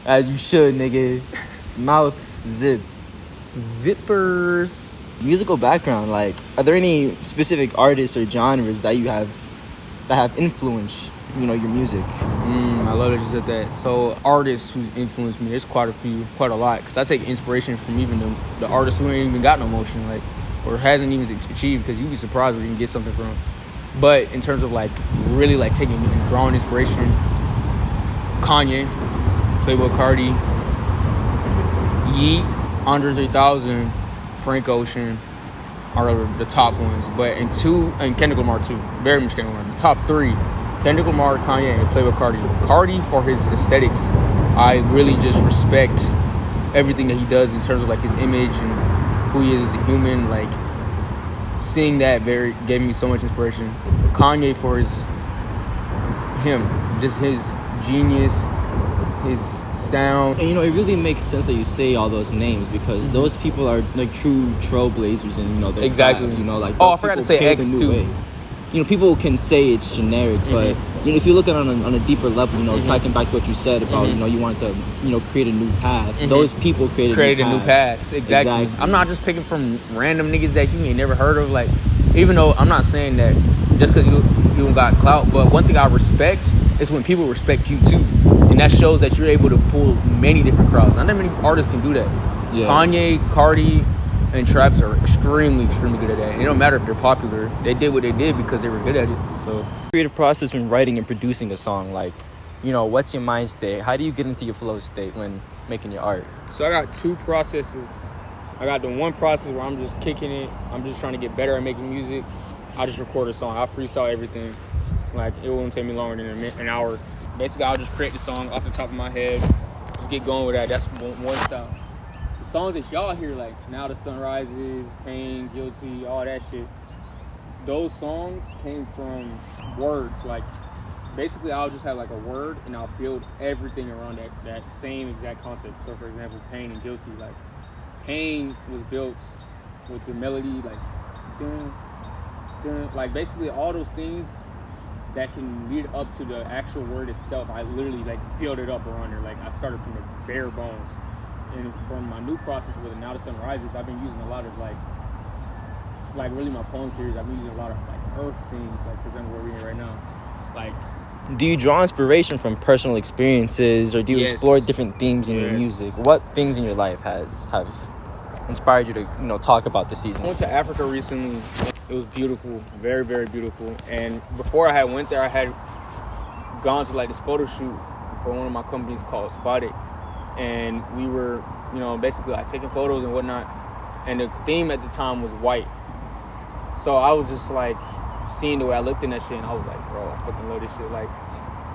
As you should, nigga. Mouth zip. Zippers. Musical background, like, are there any specific artists or genres that you have that have influenced, your music? I love that you said that. So artists who influenced me, there's quite a lot. Because I take inspiration from even the artists who ain't even got no motion, like, or hasn't even achieved. Because you'd be surprised where you can get something from. But in terms of like really like taking and drawing inspiration, Kanye, Playboy Cardi, Yeet, Andre 3000, Frank Ocean are the top ones. But and Kendrick Lamar too. Very much Kendrick Lamar. The top three, Kendrick Lamar, Kanye, and Playboy Cardi. Cardi for his aesthetics. I really just respect everything that he does in terms of like his image and who he is as a human. Like seeing that gave me so much inspiration. Kanye for his genius, his sound. And it really makes sense that you say all those names because those people are like true trailblazers in their exactly. Lives, like I forgot to say X too. Way. People can say it's generic, but if you look at it on a deeper level, tracking back to what you said about you want to create a new path. Those people created new paths. Exactly. I'm not just picking from random niggas that you ain't never heard of. Like, even though I'm not saying that just because you don't got clout, but one thing I respect is when people respect you too, and that shows that you're able to pull many different crowds. Not that many artists can do that. Yeah. Kanye, Cardi, and Travis are extremely good at that. And it don't matter if they're popular. They did what they did because they were good at it. So, creative process when writing and producing a song, like, what's your mind state? How do you get into your flow state when making your art? So I got two processes. I got the one process where I'm just kicking it. I'm just trying to get better at making music. I just record a song. I freestyle everything. Like, it won't take me longer than an hour. Basically, I'll just create the song off the top of my head. Just get going with that. That's one style. The songs that y'all hear, like Now the Sun Rises, Pain, Guilty, all that shit, those songs came from words. Like, basically, I'll just have like a word and I'll build everything around that same exact concept. So, for example, Pain and Guilty, like, Pain was built with the melody, like, dun, dun, like, basically all those things that can lead up to the actual word itself. I literally, like, build it up around there. Like, I started from the bare bones. And from my new process with Now the Sun Rises, I've been using a lot of, like really my poem series, I've been using a lot of, like, earth things, like, for example, what we're reading right now. Like, do you draw inspiration from personal experiences, or do you explore different themes in your music? What things in your life have inspired you to, talk about the season? I went to Africa recently. It was beautiful, very, very beautiful. And before I had went there, I had gone to, like, this photo shoot for one of my companies called Spotted. And we were, basically, like, taking photos and whatnot. And the theme at the time was white. So I was just, like, seeing the way I looked in that shit, and I was like, bro, I fucking love this shit. Like,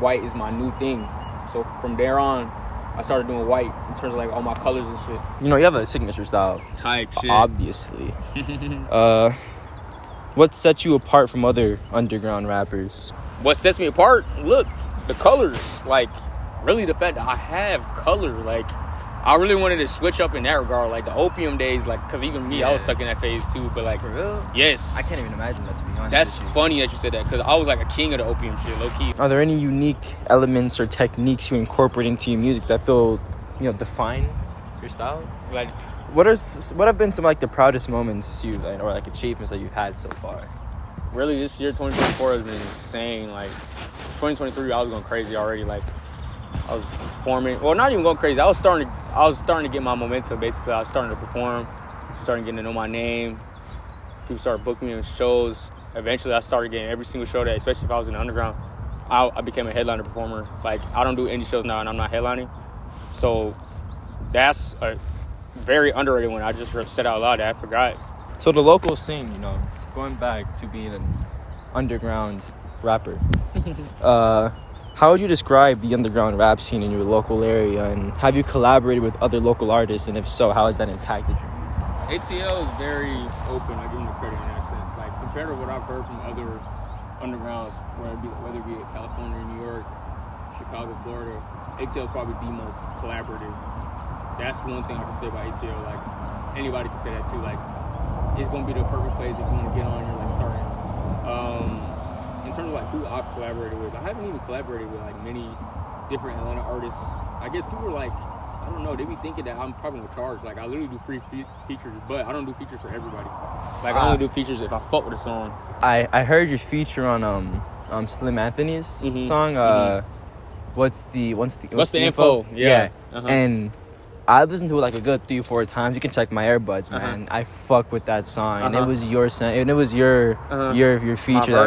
white is my new thing. So from there on, I started doing white in terms of, like, all my colors and shit. You have a signature style. Type shit. Obviously. What sets you apart from other underground rappers? What sets me apart? Look, the colors. Like, really the fact that I have color. Like, I really wanted to switch up in that regard. Like, the opium days, like, because even me, I was stuck in that phase too. But, like, for real? Yes. I can't even imagine that, to be honest. That's funny that you said that, because I was like a king of the opium shit, low key. Are there any unique elements or techniques you incorporate into your music that feel, define your style? Like, what have been some, like, the proudest moments or like achievements that you've had so far? Really, this year 2024 has been insane. Like, 2023, I was going crazy already. Like, I was performing. Well, not even going crazy. I was starting to get my momentum. Basically, I was starting to perform, starting getting to know my name. People started booking me on shows. Eventually, I started getting every single show that, especially if I was in the underground, I became a headliner performer. Like, I don't do indie shows now, and I'm not headlining. So that's a very underrated one. I just said out loud that I forgot. So the local scene, going back to being an underground rapper, how would you describe the underground rap scene in your local area, and have you collaborated with other local artists, and if so, how has that impacted you? ATL is very open. I give them the credit in that sense. Like, compared to what I've heard from other undergrounds, whether it be California, New York, Chicago, Florida, ATL is probably the most collaborative. That's one thing I can say about ATL. Like, anybody can say that too. Like, it's gonna be the perfect place if you want to get on here, like, starting. In terms of, like, who I've collaborated with, I haven't even collaborated with, like, many different Atlanta artists, I guess people are like, I don't know, they be thinking that I'm probably gonna charge. Like, I literally do free features, but I don't do features for everybody. Like, I only do features if I fuck with a song. I heard your feature on Slim Anthony's song. What's the info? Yeah. Uh-huh. And I listened to it like a good 3-4 times. You can check my earbuds, man. I fuck with that song, and it was your feature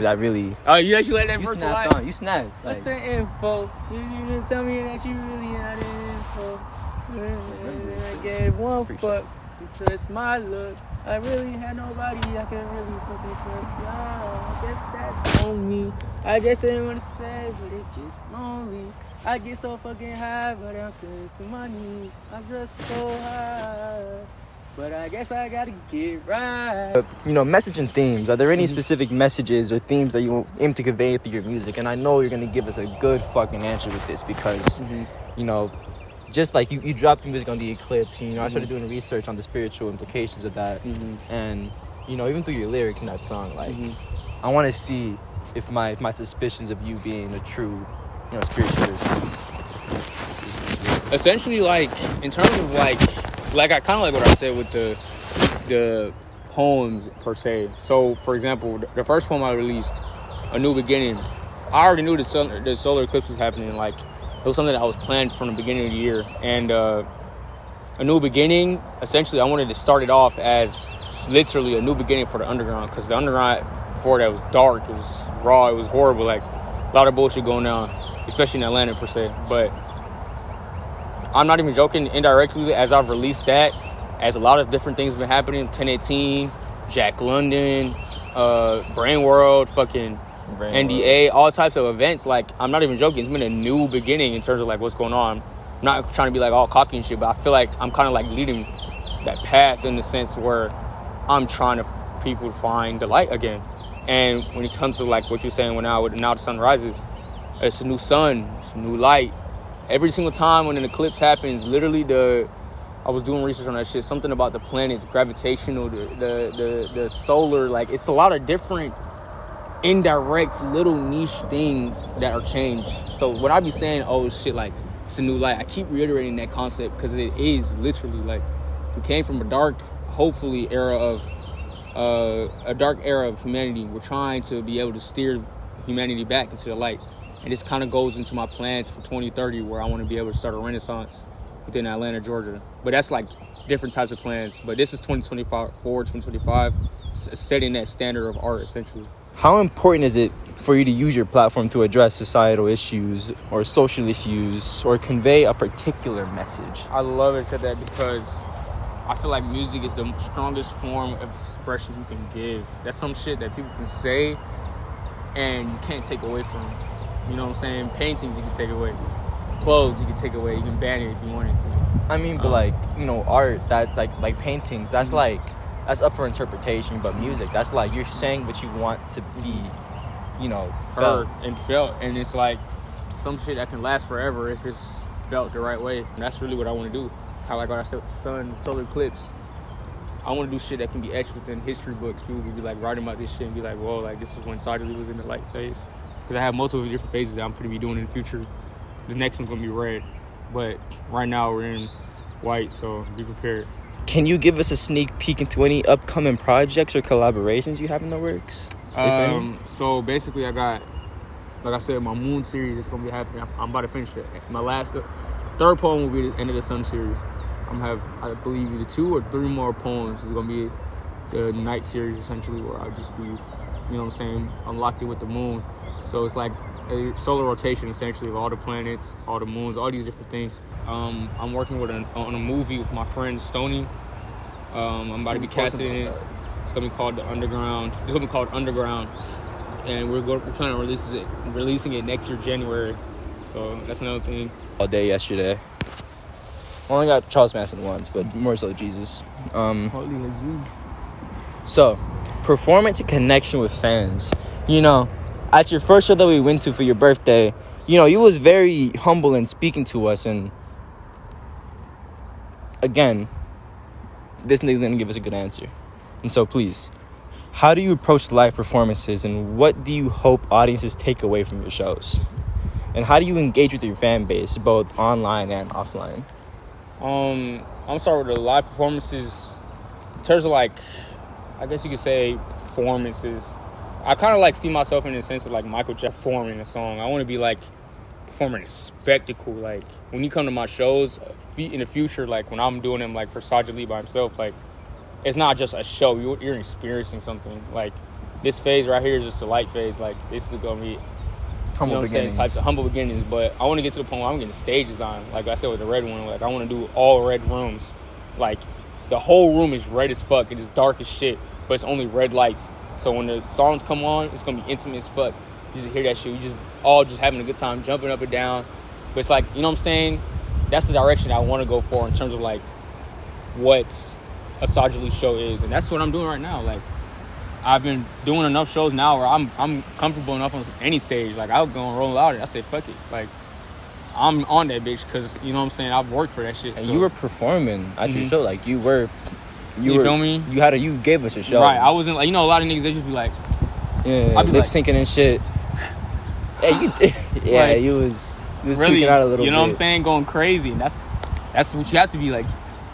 that really. Oh, you actually let that verse snapped on. You snapped. What's the info? You didn't tell me that you really had the info. I gave one fuck. You trust my look. I really had nobody I can really fucking trust. I guess that's on me. I just didn't want to say, but it just lonely. I get so fucking high, but I'm feeling to my knees. I'm just so high, but I guess I gotta get right. Message and themes. Are there any specific messages or themes that you aim to convey through your music? And I know you're gonna give us a good fucking answer with this because, just like you dropped the music on the eclipse, and, I started doing research on the spiritual implications of that, and even through your lyrics in that song, like I want to see if my suspicions of you being a true spiritualist is essentially, like, in terms of like I kind of like what I said with the poems per se. So, for example, the first poem I released, A New Beginning, I already knew the solar eclipse was happening. Like, it was something that I was planned from the beginning of the year. And A New Beginning, essentially, I wanted to start it off as literally a new beginning for the underground, because the underground before that was dark, it was raw, it was horrible, like a lot of bullshit going on, especially in Atlanta per se. But I'm not even joking, indirectly, as I've released that, as a lot of different things have been happening, 1018, Jack London, Brain World, fucking NDA, all types of events. Like, I'm not even joking, it's been a new beginning in terms of like what's going on. I'm not trying to be like all cocky and shit, but I feel like I'm kind of like leading that path in the sense where I'm trying to people to find the light again. And when it comes to like what you're saying, now the sun rises, it's a new sun, it's a new light. Every single time when an eclipse happens, literally I was doing research on that shit, something about the planets, gravitational, the solar, like it's a lot of different indirect little niche things that are changed. So when I be saying, oh shit, like it's a new light, I keep reiterating that concept because it is literally like we came from a dark, hopefully era of humanity. We're trying to be able to steer humanity back into the light, and this kind of goes into my plans for 2030, where I want to be able to start a renaissance within Atlanta, Georgia. But that's like different types of plans. But this is 2025, setting that standard of art essentially. How important is it for you to use your platform to address societal issues or social issues or convey a particular message? I love it said that because I feel like music is the strongest form of expression you can give. That's some shit that people can say and you can't take away from them. You know what I'm saying? Paintings you can take away. Clothes you can take away. You can ban it if you wanted to. I mean, but art, that like paintings, that's that's up for interpretation. But music, that's like you're saying what you want to be, felt. And it's like some shit that can last forever if it's felt the right way. And that's really what I want to do. Kind of like what I said with the sun, solar eclipse. I want to do shit that can be etched within history books. People can be like writing about this shit and be like, whoa, like this is when Sajalie was in the light phase. Because I have multiple different phases that I'm going to be doing in the future. The next one's going to be red. But right now we're in white, so be prepared. Can you give us a sneak peek into any upcoming projects or collaborations you have in the works? So basically I got, like I said, my Moon series is going to be happening. I'm about to finish it. My third poem will be the End of the Sun series. I'm going to have, I believe, either 2 or 3 more poems. It's going to be the night series, essentially, where I'll just be, I'm locked in with the moon. So it's like a solar rotation, essentially, of all the planets, all the moons, all these different things. I'm working on a movie with my friend Stoney. I'm about to be casting in it. It's going to be called The Underground. It's going to be called Underground. And we're planning on releasing it next year, January. So that's another thing. All day yesterday. Only got Charles Manson once, but more so Jesus. So, performance and connection with fans. At your first show that we went to for your birthday, you was very humble in speaking to us. And again, this nigga's gonna give us a good answer. And so please, how do you approach live performances, and what do you hope audiences take away from your shows? And how do you engage with your fan base, both online and offline? I'm sorry with the live performances. In terms of like, I guess you could say performances. I kind of like see myself in the sense of like Michael Jackson performing a song. I want to be like performing a spectacle. Like when you come to my shows in the future, like when I'm doing them like for Sajalie by himself, like it's not just a show. You're experiencing something. Like this phase right here is just a light phase. Like this is gonna be Humble beginnings. Types of humble beginnings. But I want to get to the point where I'm getting stage design. Like I said with the red one, like I want to do all red rooms. Like the whole room is red as fuck. It is dark as shit, but it's only red lights. So when the songs come on, it's gonna be intimate as fuck. You just hear that shit. You just all just having a good time, jumping up and down. But it's like, you know what I'm saying? That's the direction I want to go for in terms of like what a Sajalie show is, and that's what I'm doing right now. Like I've been doing enough shows now where I'm comfortable enough on any stage. Like I'll go and roll out it. I say fuck it. Like I'm on that bitch because you know what I'm saying. I've worked for that shit. And so. you were performing at your show. Like you were. You feel me? You gave us a show. Right. I wasn't like, you know, a lot of niggas, they just be like, yeah, I'd be lip syncing and shit. Yeah, you did. Yeah, like, you was really, speaking out a little bit. You know what I'm saying? Going crazy. And that's what you have to be like.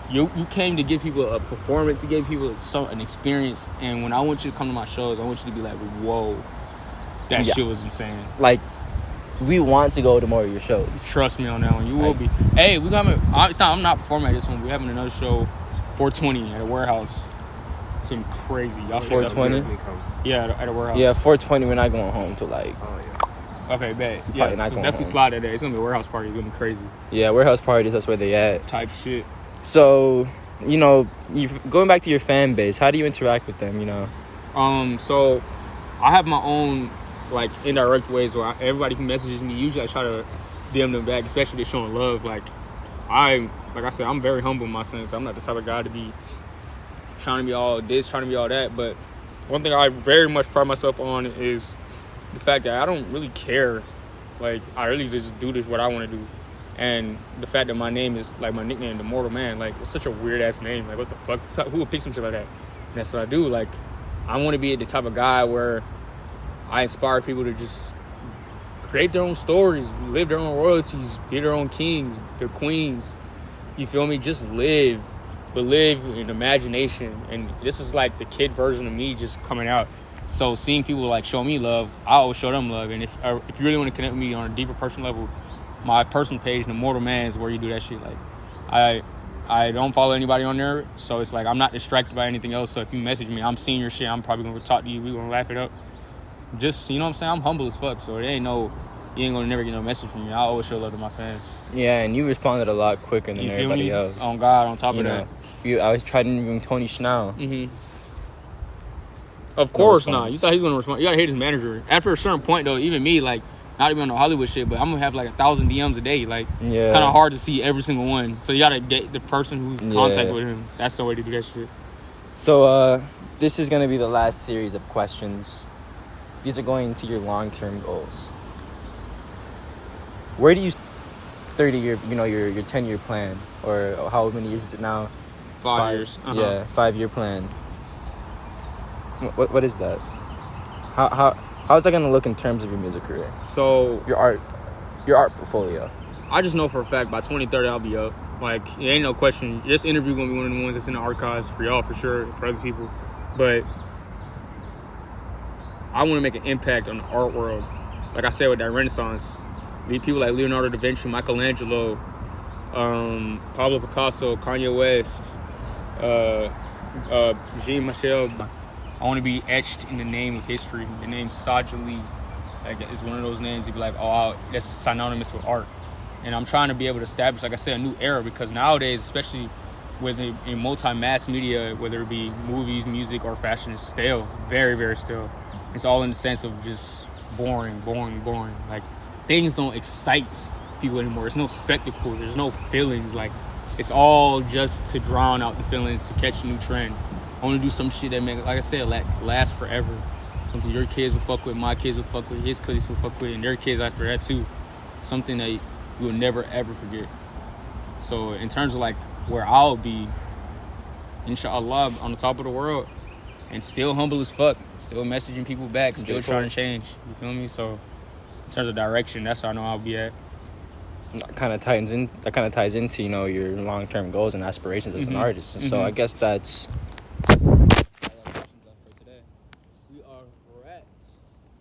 You came to give people a performance. You gave people an experience. And when I want you to come to my shows, I want you to be like, whoa, that shit was insane. Like, we want to go to more of your shows. Trust me on that one. You will be. Hey, I'm not performing at this one. We're having another show. 420 at a warehouse. It's been crazy. Y'all 420? Yeah, at a warehouse. Yeah, 420. We're not going home till like. Oh yeah. Okay, bet. Yeah, so definitely home. Slide that day. It's gonna be a warehouse party. It's gonna be crazy. Yeah, warehouse parties. That's where they at. Type shit. So, you know, going back to your fan base, how do you interact with them? You know. So, I have my own like indirect ways where everybody who messages me, usually I try to DM them back, especially if they're showing love. Like I said, I'm very humble in my sense. I'm not the type of guy to be trying to be all this, trying to be all that. But one thing I very much pride myself on is the fact that I don't really care. Like, I really just do this what I want to do. And the fact that my name is, like, my nickname, the Mortal Man, like, it's such a weird-ass name. Like, what the fuck? Who would pick some shit like that? And that's what I do. Like, I want to be the type of guy where I inspire people to just create their own stories, live their own royalties, be their own kings, their queens. You feel me? Just live, but live in imagination. And this is like the kid version of me just coming out. So seeing people like show me love, I always show them love. And if you really want to connect with me on a deeper personal level, my personal page, The Mortal Man, is where you do that shit. Like, I don't follow anybody on there, so it's like I'm not distracted by anything else. So if you message me, I'm seeing your shit. I'm probably gonna talk to you. We gonna laugh it up. Just, you know what I'm saying? I'm humble as fuck, so you ain't gonna never get no message from me. I always show love to my fans. Yeah, and you responded a lot quicker than everybody else. On God, on top of that. I was trying to interview Tony Schnell. Mm-hmm. Of course not. You thought he was gonna respond. You gotta hate his manager. After a certain point, though, even me, like, not even on the Hollywood shit, but I'm gonna have like 1,000 DMs a day. Like, yeah, kind of hard to see every single one. So you gotta get the person who's contact with him. That's the way to do that shit. So this is gonna be the last series of questions. These are going to your long-term goals. Where do you 30-year, your 10-year plan, or how many years is it now? 5 years. Uh-huh. Yeah, 5-year plan. What is that? How's that gonna look in terms of your music career? So your art portfolio. I just know for a fact by 2030 I'll be up. Like, it ain't no question. This interview gonna be one of the ones that's in the archives for y'all for sure, for other people. But I want to make an impact on the art world. Like I said with that Renaissance, meet people like Leonardo da Vinci, Michelangelo, Pablo Picasso, Kanye West, Jean-Michel. I want to be etched in the name of history. The name Sajalie, like, is one of those names you'd be like, oh, that's synonymous with art. And I'm trying to be able to establish, like I said, a new era, because nowadays, especially in multi-mass media, whether it be movies, music, or fashion, is stale, very, very stale. It's all in the sense of just boring. Like, things don't excite people anymore. There's no spectacles. There's no feelings. Like, it's all just to drown out the feelings, to catch a new trend. I want to do some shit that make, like I said, last forever. Something your kids will fuck with, my kids will fuck with, his kids will fuck with, and their kids after that too. Something that you will never ever forget. So in terms of like where I'll be, inshallah, on the top of the world, and still humble as fuck, still messaging people back, still trying to change. You feel me? So In terms of direction, that's how I know I'll be at. That kind of ties into, you know, your long-term goals and aspirations as an artist. And so I guess that's We are wrapped.